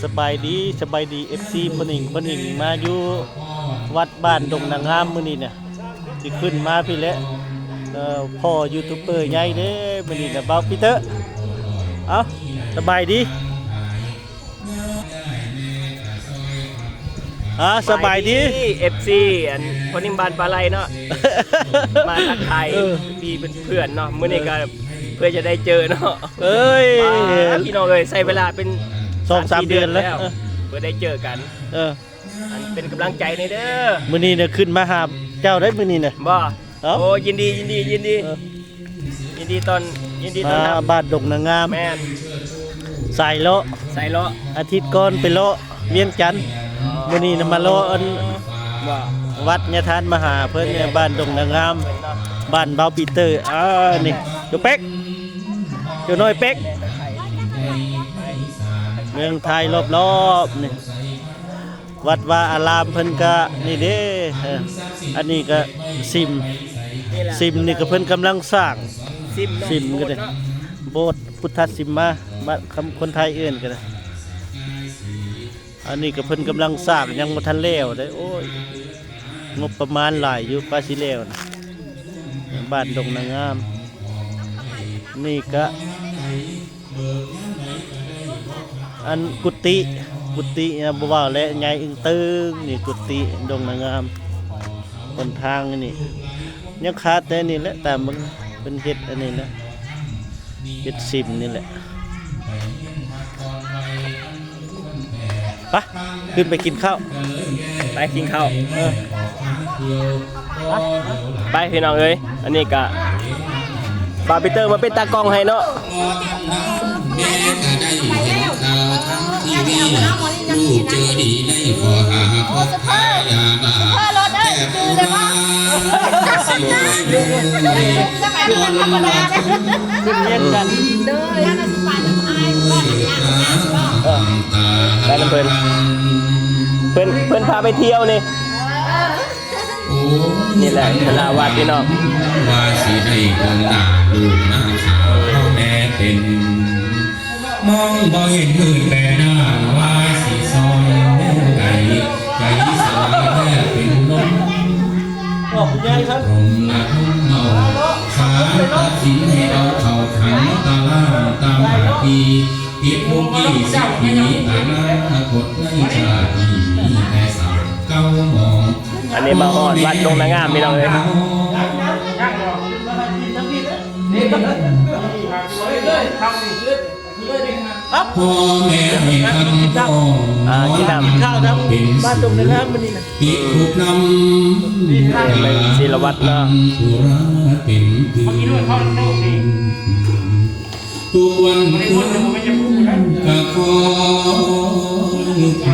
สบายดีFC เพิ่นหิงมาอยู่วัดบ้านดงนางงามมื้อนี้เนี่ยสิขึ้นมาพี่แหละพ่อยูทูบเบอร์ใหญ่เด้มื้อนี้น่ะบ่าวปีเตอร์เอ้าสบายดีสบายดี FC อันคนนิมบานปลาไหลเนาะ มาทักทายพี่เป็นเพื่อนเนาะมื้อนี้ก็เพื่อจะได้เจอเนาะ เอ้ย พี่น้องเอ้ยใช้เวลาเป็น 2-3 เดือนแล้ว เพื่อได้เจอกันอันเป็นกำลังใจในเด้อ มื้อนี้เนี่ยขึ้นมาหาเจ้าได้มื้อนี้น่ะ บ่ เอ้า โอ้ยินดีตอนมา รับ บ้านดงนางงาม แม่น สายเลาะ ใส่เลาะ อาทิตย์ก่อนไปเลาะเวียงจันทน์มื้อนี้น่ะมาเลาะอัน ว่า วัดญาทานมหาเพิ่นเนี่ยบ้านดงนางงามบ้านเบาปีเตอร์นี่เจ้าเป็กเจ้าน้อยเป็กเมืองไทยรอบๆนี่วัดว่าอารามเพิ่นก็นี่เด้อันนี้ก็ซิมนี่ก็เพิ่นกำลังสร้าง ซิมก็ได้โบสถ์พุทธซิมมาคำคนไทยเอื่นก็ได้อันนี้ก็เพิ่นกำลังสร้างยังบ่ทันแล้วได้โอ้ยงบประมาณหลายอยู่ปาสิแล้วนะบ้านดงนางงามนี่ก็อันกุฏิบ่ว่าและใหญ่อึ้งตึงนี่กุฏิดงนางงามบนทางนี่ยังขาดแต่นี่แหละแต่มึงเป็นเฮ็ดอันนี้แหละเฮ็ดซิมนี่แหละไปขึ้นไปกินข้าว ไปกินข้าวไปพี่น้องเอ้ยอันนี้ก็บาร์บีเตอร์มาเป็นตากล้องให้เนาะ แม่ก็ได้เห็นข่าวทั้งทีวีลูกเจอดีได้ขอหาพบพายามาแต่ผู้มาสิได้ดูคนธรรมดา เรียนกัน ได้น้ำเพิ่นพาไปเที่ยวนี่นี่แหละทลาวัดพี่น้อง ว่าสิได้คนหน้าลูกหน้าขาวพ่อแม่เป็นมองบ่เห็นมืดแต่หน้าว่าสิซอยไก่ใจสลายแทบเป็นลม บอกคุณยายครับ ลมหนักเมาขาตัดสินให้เอาเข้าขังตาล่าตามหาปีผิดมุก20 ปีอนาคตในชาตินี้มีแต่สาวเก้ามอง อันนี้มาฮอดวัดดงนางงามพี่น้องเอ้ย พ่อแม่ให้คำพ่อ กินน้ำ ข้าวครับบ้านดงนางงามมื้อนี้นะ ปิดคุกนำ เป็นศิลวัตรเนาะ ธุระเป็นคือทุกวันคุณก็ขอพา